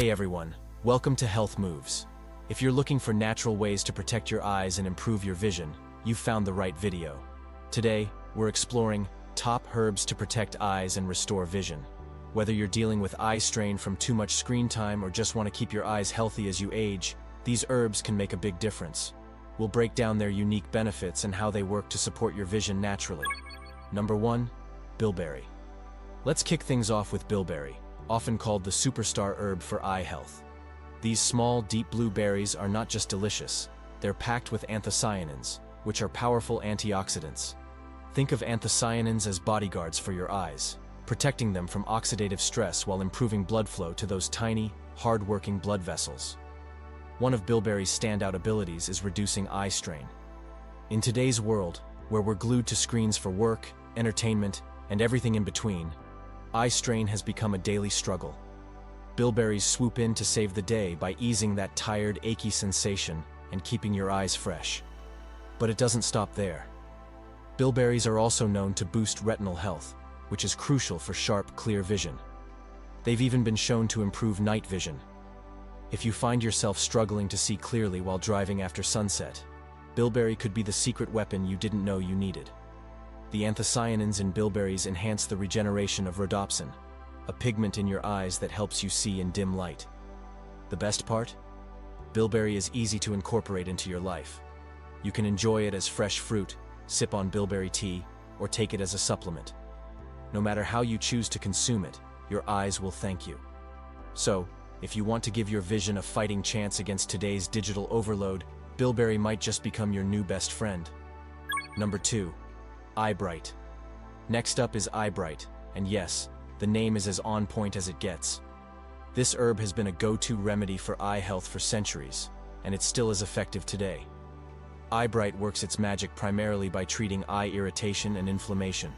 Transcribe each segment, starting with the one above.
Hey everyone, welcome to Health Moves. If you're looking for natural ways to protect your eyes and improve your vision, you've found the right video. Today, we're exploring top herbs to protect eyes and restore vision. Whether you're dealing with eye strain from too much screen time or just want to keep your eyes healthy as you age, these herbs can make a big difference. We'll break down their unique benefits and how they work to support your vision naturally. Number 1. Bilberry. Let's kick things off with bilberry, often called the superstar herb for eye health. These small, deep blue berries are not just delicious, they're packed with anthocyanins, which are powerful antioxidants. Think of anthocyanins as bodyguards for your eyes, protecting them from oxidative stress while improving blood flow to those tiny, hard-working blood vessels. One of bilberry's standout abilities is reducing eye strain. In today's world, where we're glued to screens for work, entertainment, and everything in between, eye strain has become a daily struggle. Bilberries swoop in to save the day by easing that tired, achy sensation and keeping your eyes fresh. But it doesn't stop there. Bilberries are also known to boost retinal health, which is crucial for sharp, clear vision. They've even been shown to improve night vision. If you find yourself struggling to see clearly while driving after sunset, bilberry could be the secret weapon you didn't know you needed. The anthocyanins in bilberries enhance the regeneration of rhodopsin, a pigment in your eyes that helps you see in dim light. The best part? Bilberry is easy to incorporate into your life. You can enjoy it as fresh fruit, sip on bilberry tea, or take it as a supplement. No matter how you choose to consume it, your eyes will thank you. So, if you want to give your vision a fighting chance against today's digital overload, bilberry might just become your new best friend. Number 2. Eyebright. Next up is Eyebright, and yes, the name is as on point as it gets. This herb has been a go-to remedy for eye health for centuries, and it's still as effective today. Eyebright works its magic primarily by treating eye irritation and inflammation.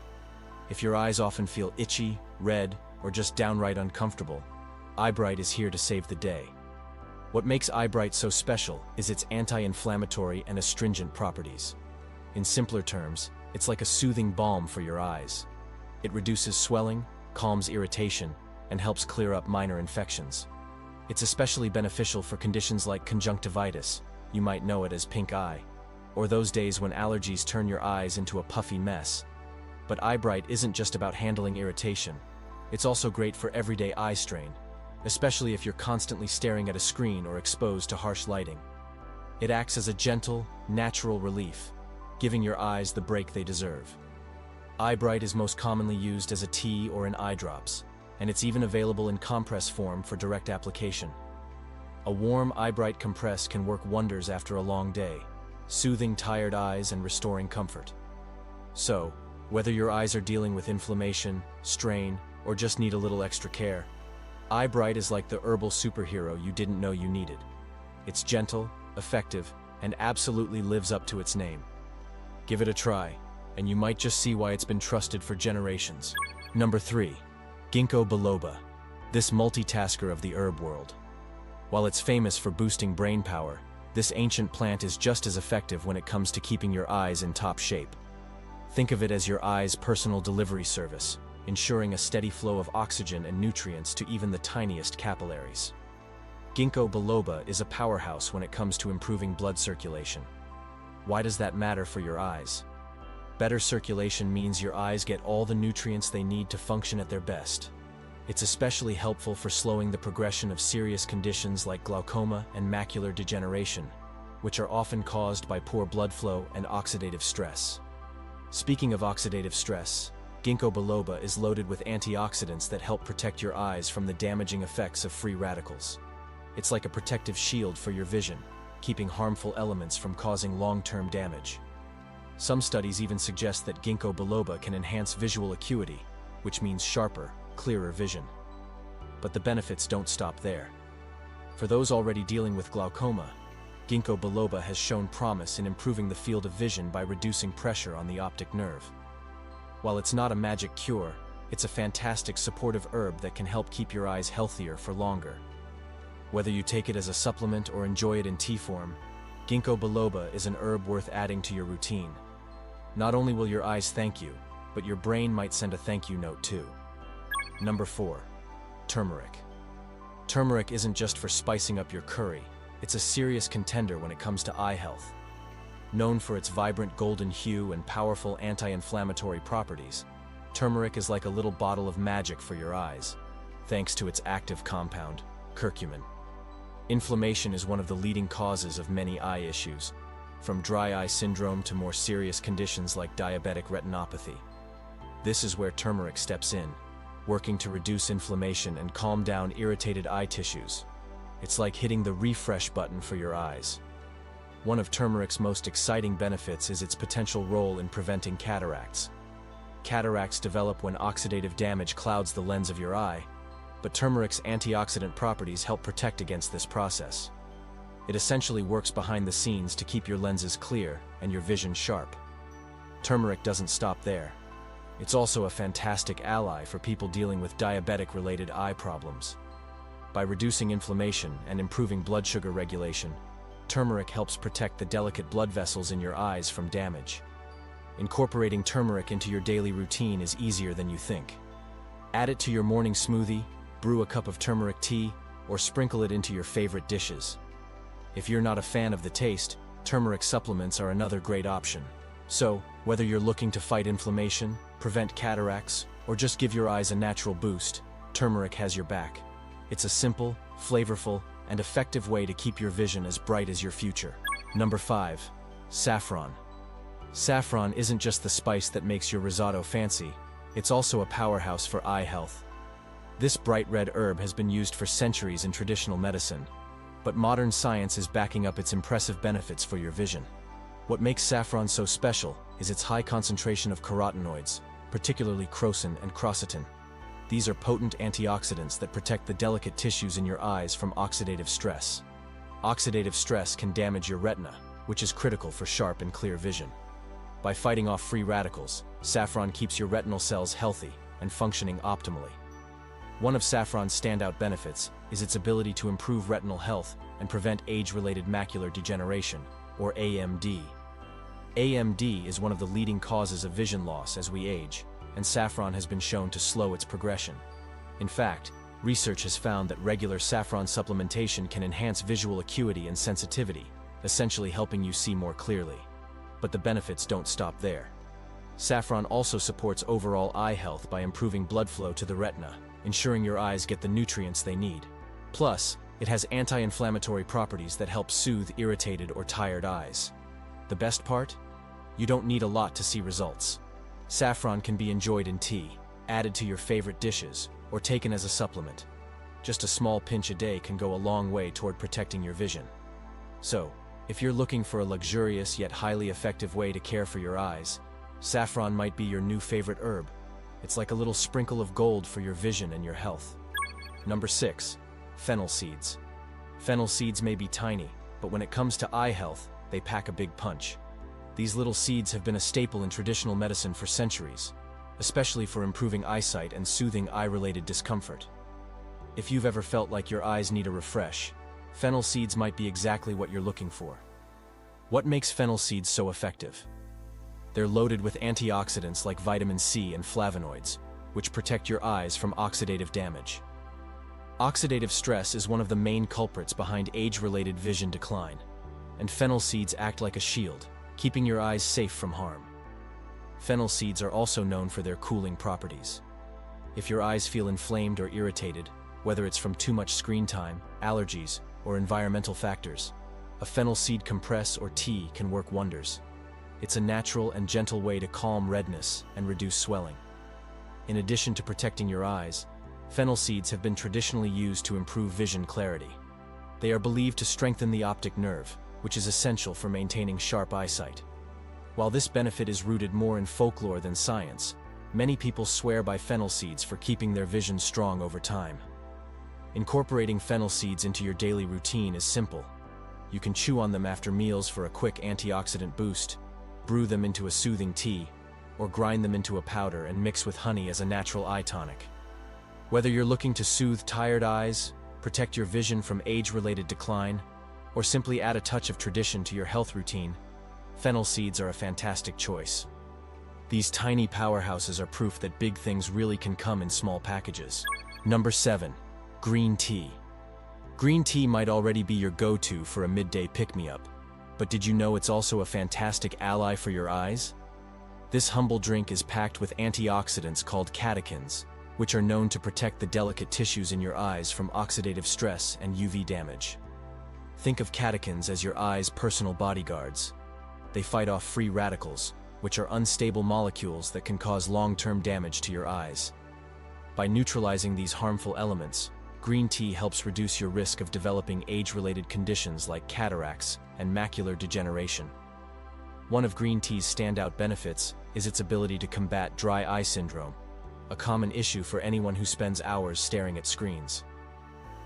If your eyes often feel itchy, red, or just downright uncomfortable, Eyebright is here to save the day. What makes Eyebright so special is its anti-inflammatory and astringent properties. In simpler terms, it's like a soothing balm for your eyes. It reduces swelling, calms irritation, and helps clear up minor infections. It's especially beneficial for conditions like conjunctivitis, you might know it as pink eye, or those days when allergies turn your eyes into a puffy mess. But Eyebright isn't just about handling irritation. It's also great for everyday eye strain, especially if you're constantly staring at a screen or exposed to harsh lighting. It acts as a gentle, natural relief, giving your eyes the break they deserve. Eyebright is most commonly used as a tea or in eye drops, and it's even available in compress form for direct application. A warm Eyebright compress can work wonders after a long day, soothing tired eyes and restoring comfort. So, whether your eyes are dealing with inflammation, strain, or just need a little extra care, Eyebright is like the herbal superhero you didn't know you needed. It's gentle, effective, and absolutely lives up to its name. Give it a try, and you might just see why it's been trusted for generations. Number 3. Ginkgo biloba, this multitasker of the herb world. While it's famous for boosting brain power, this ancient plant is just as effective when it comes to keeping your eyes in top shape. Think of it as your eye's personal delivery service, ensuring a steady flow of oxygen and nutrients to even the tiniest capillaries. Ginkgo biloba is a powerhouse when it comes to improving blood circulation. Why does that matter for your eyes? Better circulation means your eyes get all the nutrients they need to function at their best. It's especially helpful for slowing the progression of serious conditions like glaucoma and macular degeneration, which are often caused by poor blood flow and oxidative stress. Speaking of oxidative stress, Ginkgo biloba is loaded with antioxidants that help protect your eyes from the damaging effects of free radicals. It's like a protective shield for your vision, keeping harmful elements from causing long-term damage. Some studies even suggest that Ginkgo biloba can enhance visual acuity, which means sharper, clearer vision. But the benefits don't stop there. For those already dealing with glaucoma, Ginkgo biloba has shown promise in improving the field of vision by reducing pressure on the optic nerve. While it's not a magic cure, it's a fantastic supportive herb that can help keep your eyes healthier for longer. Whether you take it as a supplement or enjoy it in tea form, Ginkgo biloba is an herb worth adding to your routine. Not only will your eyes thank you, but your brain might send a thank you note too. Number 4. Turmeric. Turmeric isn't just for spicing up your curry, it's a serious contender when it comes to eye health. Known for its vibrant golden hue and powerful anti-inflammatory properties, turmeric is like a little bottle of magic for your eyes, thanks to its active compound, curcumin. Inflammation is one of the leading causes of many eye issues, from dry eye syndrome to more serious conditions like diabetic retinopathy. This is where turmeric steps in, working to reduce inflammation and calm down irritated eye tissues. It's like hitting the refresh button for your eyes. One of turmeric's most exciting benefits is its potential role in preventing cataracts. Cataracts develop when oxidative damage clouds the lens of your eye, but turmeric's antioxidant properties help protect against this process. It essentially works behind the scenes to keep your lenses clear and your vision sharp. Turmeric doesn't stop there. It's also a fantastic ally for people dealing with diabetic-related eye problems. By reducing inflammation and improving blood sugar regulation, turmeric helps protect the delicate blood vessels in your eyes from damage. Incorporating turmeric into your daily routine is easier than you think. Add it to your morning smoothie, brew a cup of turmeric tea, or sprinkle it into your favorite dishes. If you're not a fan of the taste, turmeric supplements are another great option. So, whether you're looking to fight inflammation, prevent cataracts, or just give your eyes a natural boost, turmeric has your back. It's a simple, flavorful, and effective way to keep your vision as bright as your future. Number 5. Saffron. Saffron isn't just the spice that makes your risotto fancy, it's also a powerhouse for eye health. This bright red herb has been used for centuries in traditional medicine, but modern science is backing up its impressive benefits for your vision. What makes saffron so special is its high concentration of carotenoids, particularly crocin and quercetin. These are potent antioxidants that protect the delicate tissues in your eyes from oxidative stress. Oxidative stress can damage your retina, which is critical for sharp and clear vision. By fighting off free radicals, saffron keeps your retinal cells healthy and functioning optimally. One of saffron's standout benefits is its ability to improve retinal health and prevent age-related macular degeneration, or AMD. AMD is one of the leading causes of vision loss as we age, and saffron has been shown to slow its progression. In fact, research has found that regular saffron supplementation can enhance visual acuity and sensitivity, essentially helping you see more clearly. But the benefits don't stop there. Saffron also supports overall eye health by improving blood flow to the retina, ensuring your eyes get the nutrients they need. Plus, it has anti-inflammatory properties that help soothe irritated or tired eyes. The best part? You don't need a lot to see results. Saffron can be enjoyed in tea, added to your favorite dishes, or taken as a supplement. Just a small pinch a day can go a long way toward protecting your vision. So, if you're looking for a luxurious yet highly effective way to care for your eyes, saffron might be your new favorite herb. It's like a little sprinkle of gold for your vision and your health. Number 6. Fennel seeds. Fennel seeds may be tiny, but when it comes to eye health, they pack a big punch. These little seeds have been a staple in traditional medicine for centuries, especially for improving eyesight and soothing eye-related discomfort. If you've ever felt like your eyes need a refresh, fennel seeds might be exactly what you're looking for. What makes fennel seeds so effective? They're loaded with antioxidants like vitamin C and flavonoids, which protect your eyes from oxidative damage. Oxidative stress is one of the main culprits behind age-related vision decline, and fennel seeds act like a shield, keeping your eyes safe from harm. Fennel seeds are also known for their cooling properties. If your eyes feel inflamed or irritated, whether it's from too much screen time, allergies, or environmental factors, a fennel seed compress or tea can work wonders. It's a natural and gentle way to calm redness and reduce swelling. In addition to protecting your eyes, fennel seeds have been traditionally used to improve vision clarity. They are believed to strengthen the optic nerve, which is essential for maintaining sharp eyesight. While this benefit is rooted more in folklore than science, many people swear by fennel seeds for keeping their vision strong over time. Incorporating fennel seeds into your daily routine is simple. You can chew on them after meals for a quick antioxidant boost, brew them into a soothing tea, or grind them into a powder and mix with honey as a natural eye tonic. Whether you're looking to soothe tired eyes, protect your vision from age-related decline, or simply add a touch of tradition to your health routine, fennel seeds are a fantastic choice. These tiny powerhouses are proof that big things really can come in small packages. Number 7. Green tea. Green tea might already be your go-to for a midday pick-me-up, but did you know it's also a fantastic ally for your eyes? This humble drink is packed with antioxidants called catechins, which are known to protect the delicate tissues in your eyes from oxidative stress and UV damage. Think of catechins as your eye's personal bodyguards. They fight off free radicals, which are unstable molecules that can cause long-term damage to your eyes. By neutralizing these harmful elements, green tea helps reduce your risk of developing age-related conditions like cataracts and macular degeneration. One of green tea's standout benefits is its ability to combat dry eye syndrome, a common issue for anyone who spends hours staring at screens.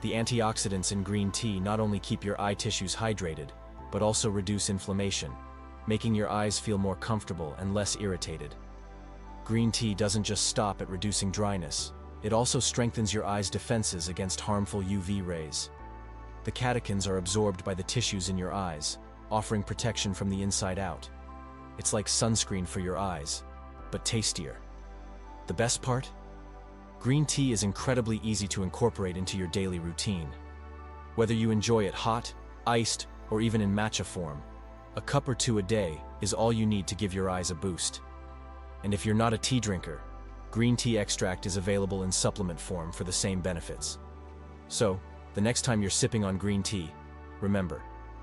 The antioxidants in green tea not only keep your eye tissues hydrated, but also reduce inflammation, making your eyes feel more comfortable and less irritated. Green tea doesn't just stop at reducing dryness, it also strengthens your eye's defenses against harmful UV rays. The catechins are absorbed by the tissues in your eyes, offering protection from the inside out. It's like sunscreen for your eyes, but tastier. The best part? Green tea is incredibly easy to incorporate into your daily routine. Whether you enjoy it hot, iced, or even in matcha form, a cup or two a day is all you need to give your eyes a boost. And if you're not a tea drinker, green tea extract is available in supplement form for the same benefits. So, the next time you're sipping on green tea, remember,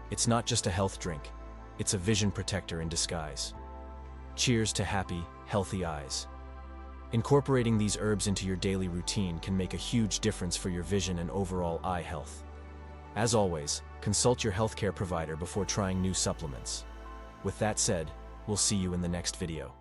it's not just a health drink, it's a vision protector in disguise. Cheers to happy, healthy eyes. Incorporating these herbs into your daily routine can make a huge difference for your vision and overall eye health. As always, consult your healthcare provider before trying new supplements. With that said, we'll see you in the next video.